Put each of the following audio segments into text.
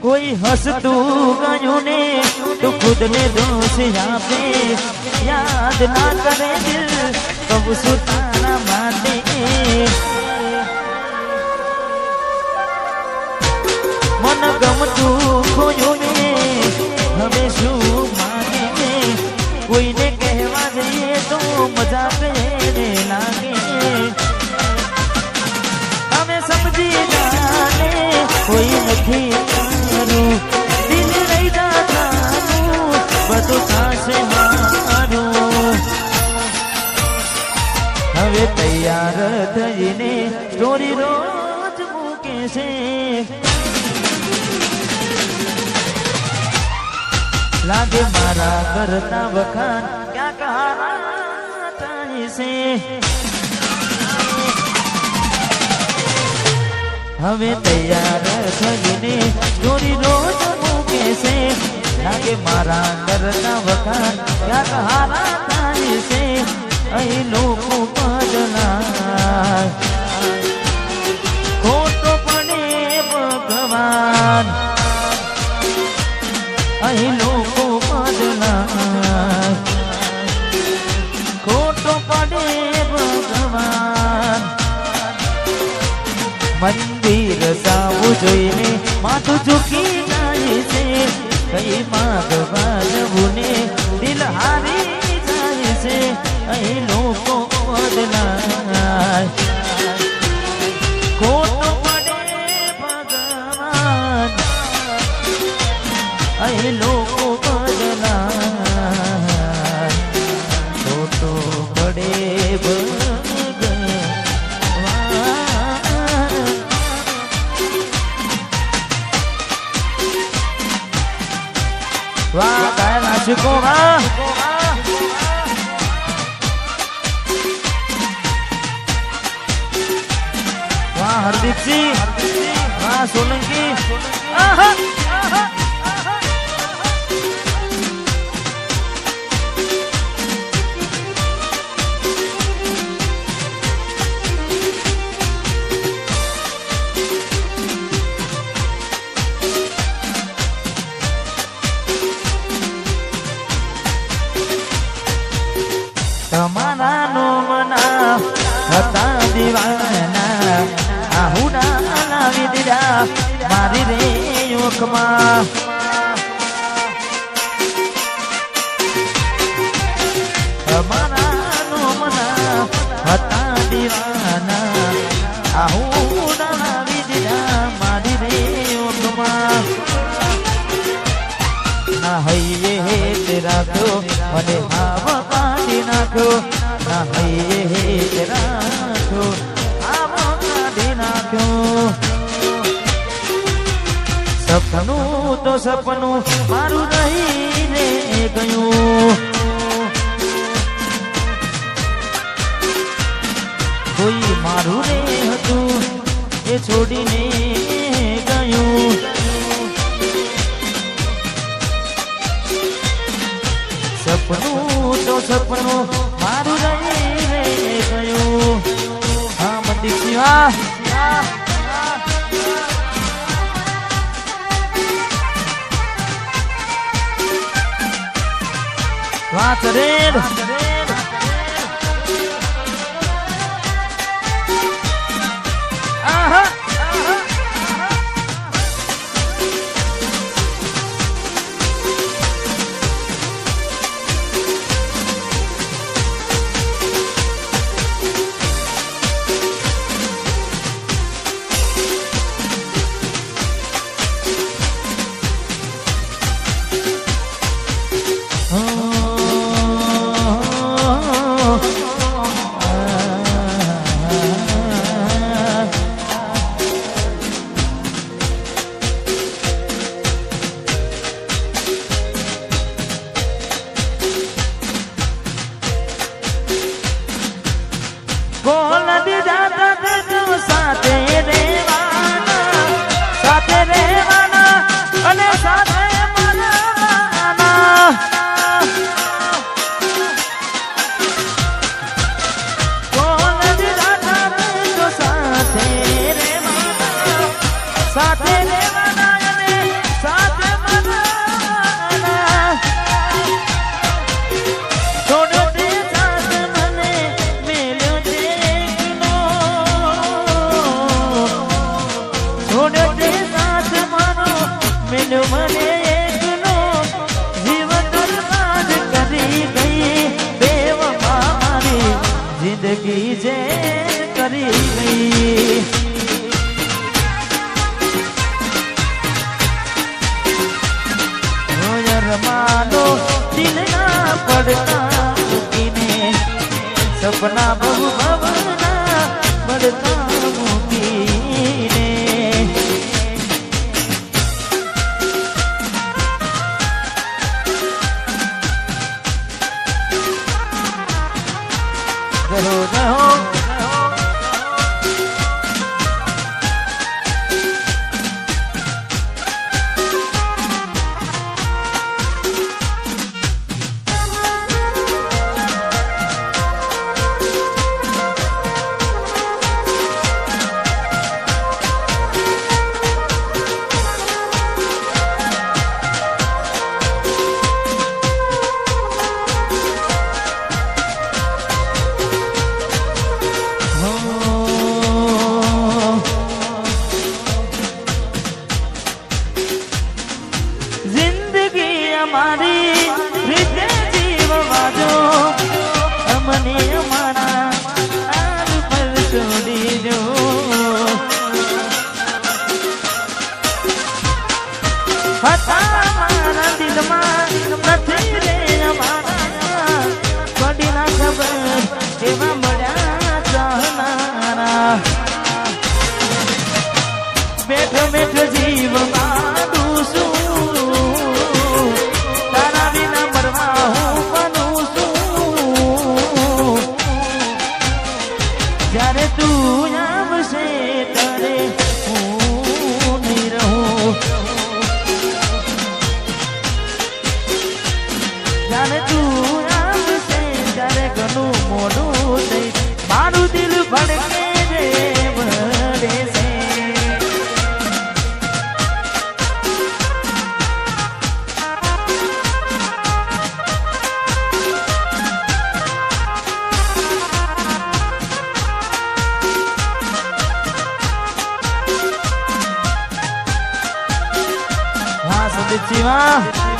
कोई हंसतू गयूं ने तो खुद ने दोष आपे याद ना करे दिल कब सुताना माटे मन गमतू खोयो ने हमें शू मांगे कोई ने कहवा जाइए तो मजा कहने लागे हमें समझी जाने कोई नहीं करू दिल नहीं जाता बदो से हारू हवे तैयार थईने स्टोरी रोज मूके से लागे मारा करता वखान क्या कहा से हमें तैयार थईने स्टोरी रोज मूके से लागे मारा करता वखान क्या कहा से अही लोको बदला खोटो पड़े भगवान अही लोको बदला खोटो पड़े भगवान मंदिर जावू जोईने माथुं झुकी जाए से कई मागवा जवू ने दिल हारी जाए से अही लोको बदला खोटो पड़े भगवान अही लोको बदला खोटो पड़े भगवान वाह काय नाशिको वाह हरदीप सिंह वाह सोलंकी आहा તમારા નો મના હતા દીવાના આહુડા લાવી દીધા મારી રે યોકમાં તમારા નો મના હતા દીવાના આહુડા લાવી દીધા મારી રે યોકમાં ના હૈયે તેરા તો મને હાવ नाखो ना है राखो आवो काढी नाख्यो सपनू तो सपनू मारू रहीने गयो कोई मारू रे हतु ए छोड़ीने गयो सपनू तो सपनू मारू रही गयो हाँ मंदिर सिवा वाह चरेड आहा મેલ્યો મને એકલો જીવ બરબાદ કરી ગઈ બેવફા મારી જિંદગી જે કરી ગઈ માનો દિલના પડતા મૂકીને સપના બહુ ભવના પડતા મૂકીને રહો રહો મારી રીતે જીવવા જો અમને અમારા આલ પર છોડી દો હતા મારા દિલમાં નથી રે અમારા થોડી ના ખબર એવા મળ્યા ચાહનારા બેઠો બેઠો જીવમાં દુસું જ્યારે તું આવશે ત્યારે હું નહીં રહું જ્યારે તું આવશે ત્યારે ઘણું મોડું થઈ મારું દિલ ભડકે રે ભરે છે જીવા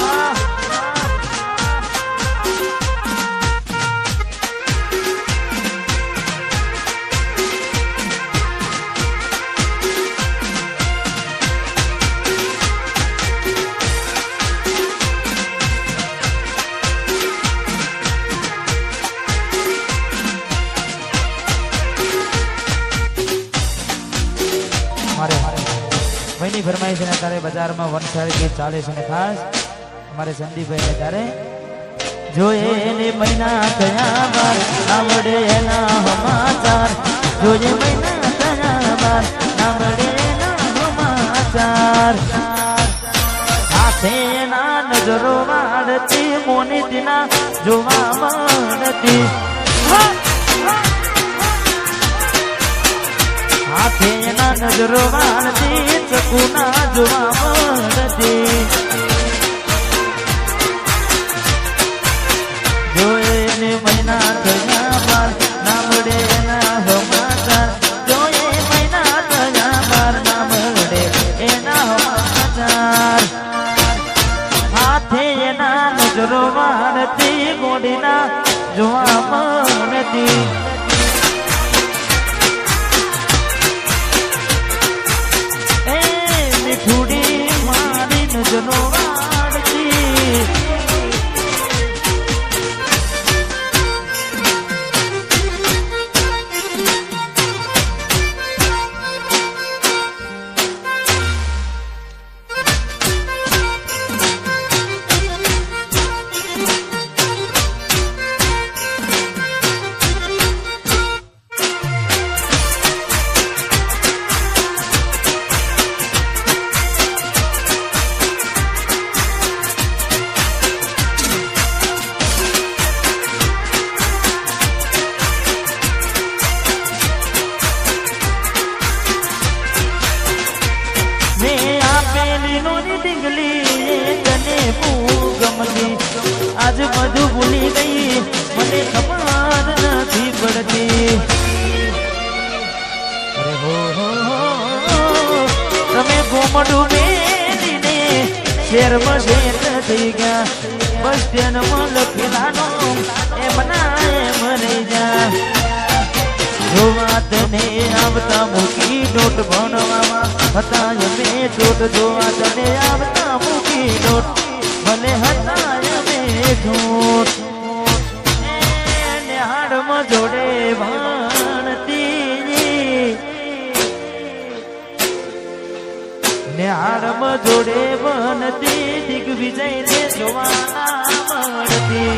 ભાઈની ફરમાઈશ ને તારે બજારમાં વનસારી ગીત ચાલે છે ને ખાસ અમારે સંદીપભાઈ ને તારે જોઈએ એને મહિના થયા બાર આવડે એના સમાચાર જોઈએ મહિના થયા બાર આવડે એના સમાચાર હાથે એના નજરો વાળતી મોની દિના જોવા મળતી હાથે એના નજરો વાળતી ચકુના જોવા મળતી જોઈને મહિના થયા બાર ના મળે એના સમાચાર જોઈએ મહિના થયા બાર ના મળે એના સમાચાર હાથે એના નજરો વાળતી ગોડીના જોવા મળતી થોડી મારી નજરો વાળતી आज मधु भूली गई मने खबर नहीं पड़ती अरे हो तमे घूमडू मेरी ने શેરમાં શેઠ થઈ ગયા બસ સ્ટેન્ડમાં લખેલાનો એમ ના એમ રહી જા જોવા તને આવતા મૂકી નોટ ભણવામાં હતા અમે ચોટ જોવા તને આવતા મૂકી નોટ ભલે હતા અમે ઠોઠ નિહાળમાં જોડે ભણતી નિહાળમાં જોડે ભણતી દિગ્વિજયને જોવા મળતી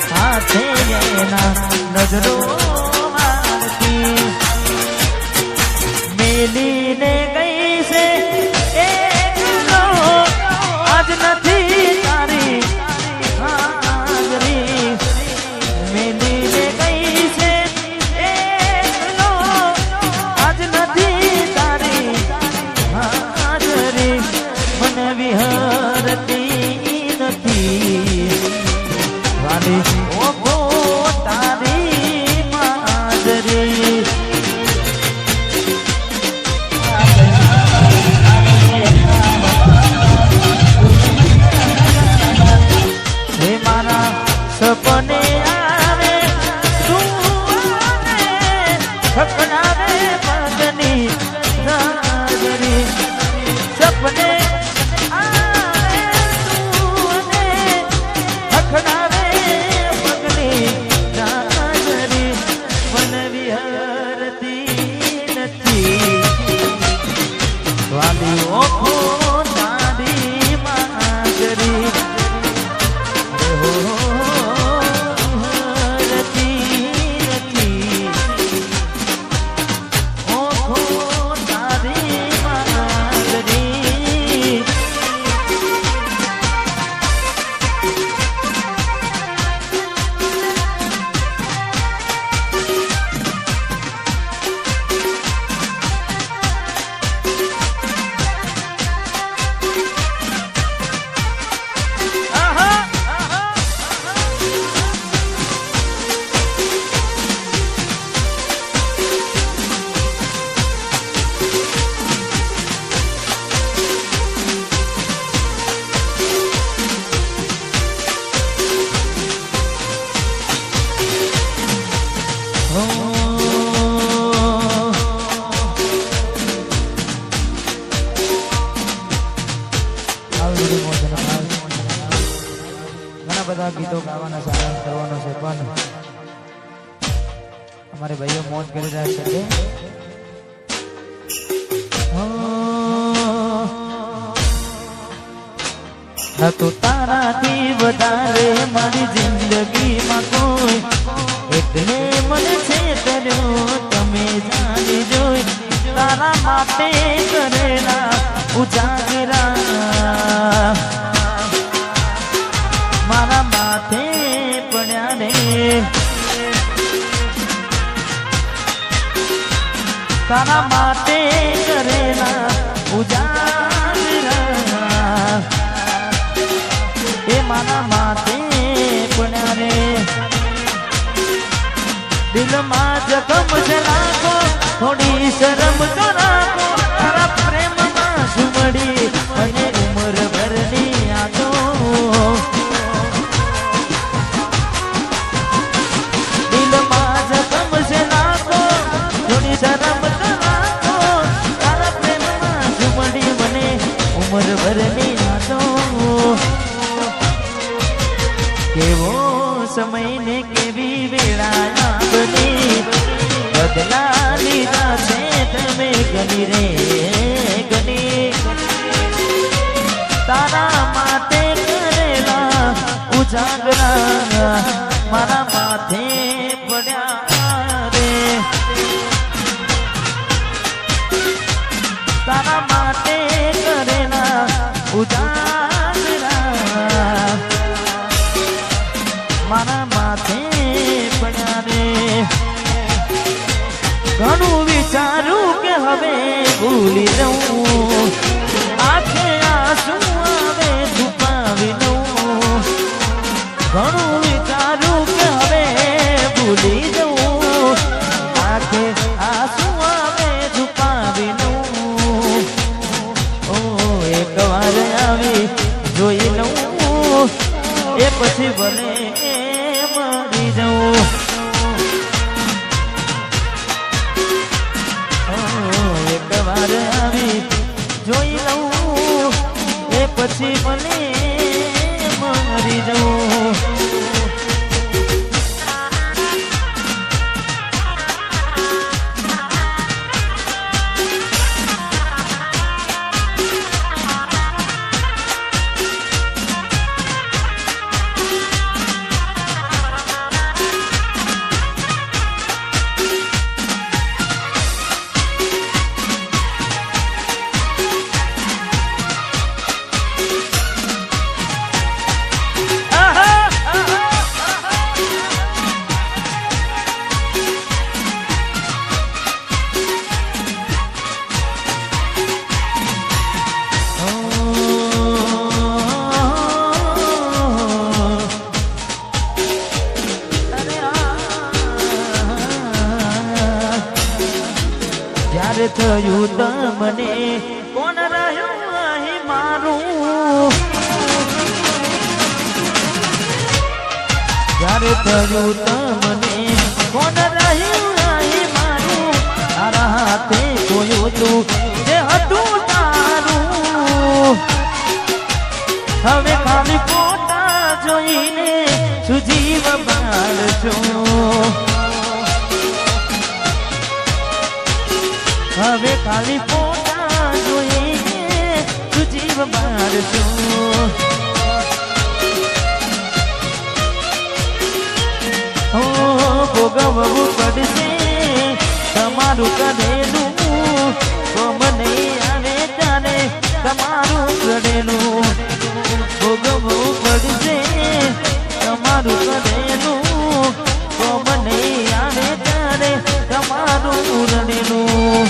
સાથે એના નજરો મારતી મેલીને ગઈ છે એકલો આજ નથી તારી હાજરી મેલીને ગઈ છે એકલો આજ નથી તારી હાજરી મને વિહરતી નથી વાલી ઓગો તારી માજરી હે મારા સપને આવે સુને ખકડાવે પગની હાજરી સપને આવે સુને ખકડાવે ઓખો તારી માજરી ઓખો તારી માજરી ઘણા બધા ગીતો ગાવાના સારાંશ કરવાનો છે પણ અમારે ભાઈઓ મોજ કરી રહ્યા છે ન તો તારાથી વધારે મારી જિંદગીમાં કોઈ એટલે મને છે તર્યો તમે જાણી જોઈ તારા માટે કરેલા ઉજાગરા મારા માથે પડ્યા રે તારા માટે કરેલા ઉજાગરા એ મારા માથે પડ્યા રે દિલમાં જખમ છે રાખો થોડી શરમ તો રાખો તારા પ્રેમમાં સુમડી અને ઉમર ભરની યાદો દિલમાં જખમ છે રાખો થોડી શરમ તો રાખો તારા પ્રેમમાં સુમડી મને ઉમર ભરની યાદો કેવો સમય ને કેવી વેળા બની બદલા લીધા છે તમે ગની રે ગની તારા માટે કરેલા ઉજાગરા મારા માથે પડ્યા રે તારા માટે કરેલા ઉજાગરા મારા માથે પડ્યા રે ઘણું વિચારું કે હવે ભૂલી જવું આંખે આંસુ આવે છુપાવી દઉં ઘણું વિચારું કે હવે ભૂલી જવું આંખે આંસુ આવે છુપાવી દઉં પછી મને મરી જવું. જ્યારે થયું તમને કોણ રહ્યું અહીં મારું, જ્યારે થયું તમને કોણ રહ્યું અહીં મારું, તારા હાથે જોયું તું જે હતું તારું. હવે ખાલી ફોટા જોઈને શું જીવ બાળજો, હવે ખાલી ફોટા જોઈને તું જીવ બાળજો. હો ભોગવવું પડશે તમારું કરેલું, કોમ નહીં આવે ત્યારે તમારું કરેલું. ભોગવવું પડશે તમારું કરેલું, કોમ નહીં આવે ત્યારે તમારું રડેલું.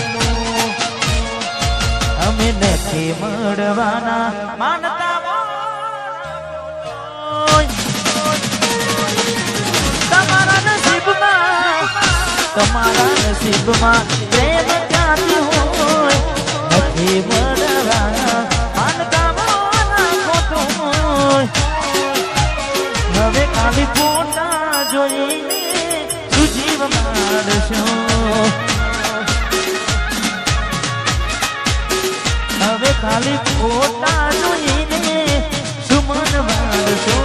અમે નથી મળવાના માનતા તમારા નસીબમાં પ્રેમ ક્યાંથી હોય, નથી મળવાના માનતા ખોટું હોય. હવે ખાલી ફોટા જોઈને તું જીવ મારશો, હવે ખાલી ફોટા જોઈને શું મન મારશો.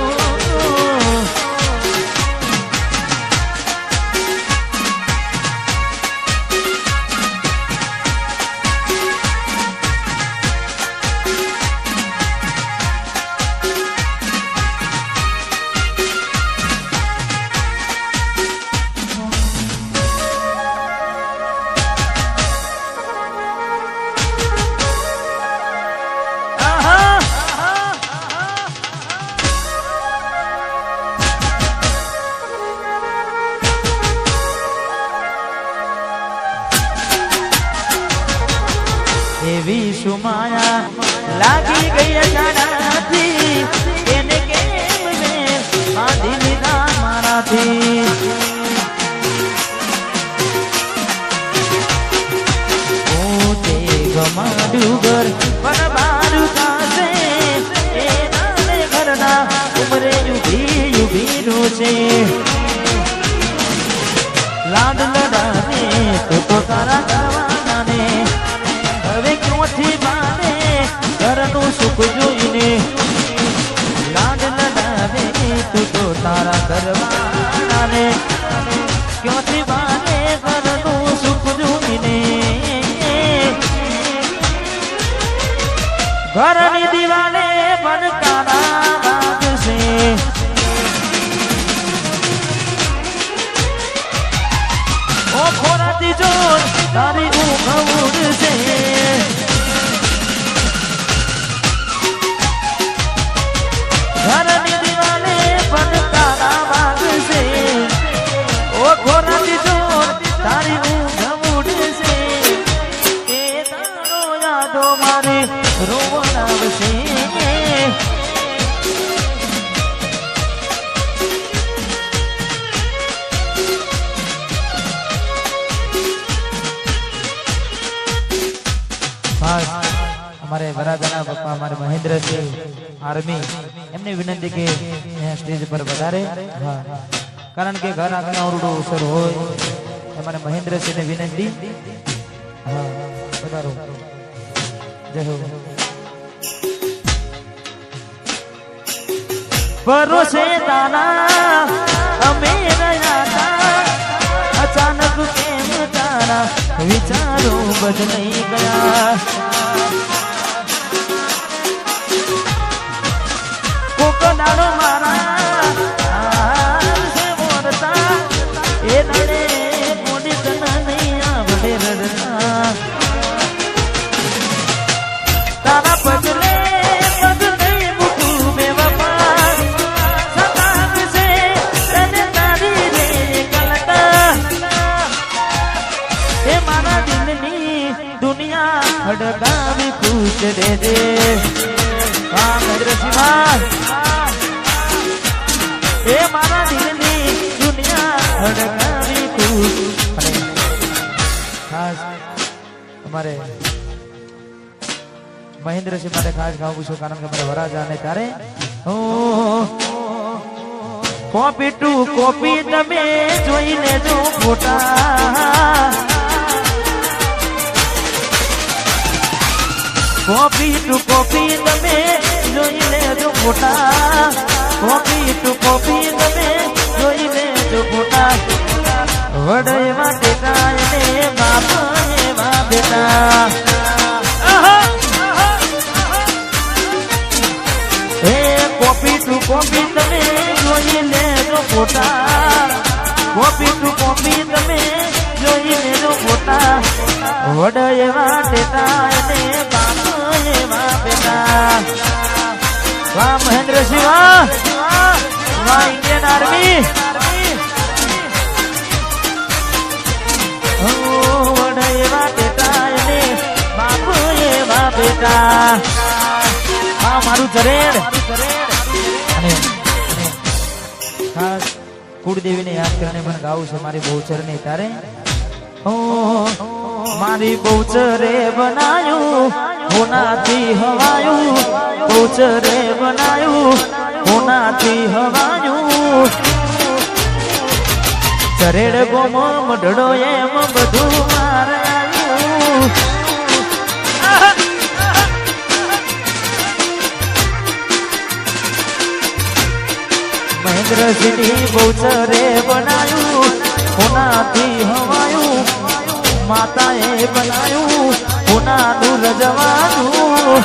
એવી સુમાયા લાગી ગઈ અચાનકથી, એને કેમ મેં બાંધી લીધા મારાથી. પોતે ગમાડ્યું ઘર પણ મારું પાસે, એના ઘરના ઉમરે યુભી છે. લાડ લડાને તો તારા કરવાના ને, હવે ક્યોથી બાને ઘરનું સુખ જોઈને. લાડ લડાવે તું તો તારા કરવાના ને, ક્યોથી બાને ઘરનું સુખ જોઈને. ઘરની દિવાલે બનકારા વાગશે, ઓ ખોરાતી જોર તારી ઊંઘ ઉડશે. ઘરની દિવાલે બનકારા વાગશે, ઓ ખોરાતી જોર તારી ઊંઘ ઉડશે. એ તારો યાદો મારે રોવડાવશે. हमारे वरादाना पप्पा हमारे महेंद्र से आर्मी एमने विनंती के स्टेज पर पधारे। हाँ, कारण के घर आंगण ओरडो सर हो हमारे महेंद्र से ने विनंती। हाँ, पधारो। जय हो। ભરોસે તારા અમે રહ્યા તા અચાનક કેમ તારા વિચારો બદલાઈ ગયા કોકડાળો મારા છે મોરતા એ નડે મોડી તના નહીં આવડે રડતા તારા પગલે હડકાવી ખુશ દે દે હા મદ્રસીમાં એ મારા દિલની દુનિયા હડકાવી ખુશ અને ખાસ અમારે મહેન્દ્રસિંહ માટે ખાસ ગાવું છું કારણ કે મારે વરાજા ને ત્યારે કોપી ટુ કોપી તમે જોઈ લેજો ફોટા કોપી ટુ કોપી તમે જોઈ લેજો ફોટા કોપી ટુ કોપી તમે જોઈ લેજો ફોટા વડે માટે કાયને બાપ એવા બેટા હે કોપી ટુ કોપી તમે જોઈ લેજો ફોટા કોપી ટુ કોપી તમે જોઈ લેજો ફોટા વડે એવા બેટા બાપ વાહ મહેન્દ્રસિંહ વાહ ઇન્ડિયન આર્મી વડેવા બેટા એને બાપુ એવા બેટા હા મારું જરેડ અને ખાસ કુળદેવીને યાદ કરીને મને ગાવું છે મારી બહુચર ને તારે મારી બહુચરે બનાયું હોનાથી હવાયું બહુચરે બનાયું હોનાથી હવાયું ચરેડ ગોમો મઢડો એમ બધું મારાયું મહેન્દ્રસિંહની બહુચરે બનાયું હોનાથી હવાયું માતાએ બનાયું હોનાનું રજવાનું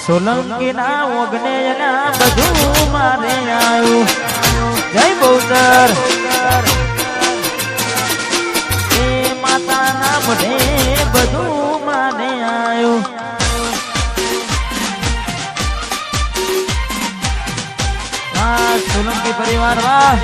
સોલંકીના ઓગણેયના બધું મારે આવ્યું જય બહુચર એ માતાના મઢે બધું મારે આવ્યું હા સોલંકી પરિવાર વાહ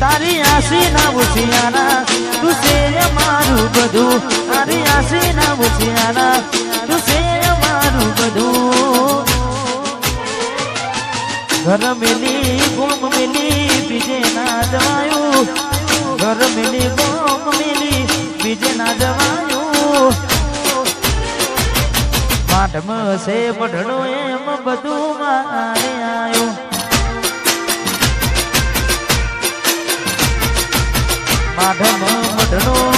તારી આસી ના ઉછિયાના તું છે મારું બધું તારી આસી ના ઉછિયાના તું છે મારું બધું ઘર મિલી ગોમ મિલી બીજે ના જવાયું ઘર મિલી ગોમ મિલી બીજે ના જવાયું માઠમ છે બઢડો એમ બધું મારે આવ્યું માઠમ બઢડો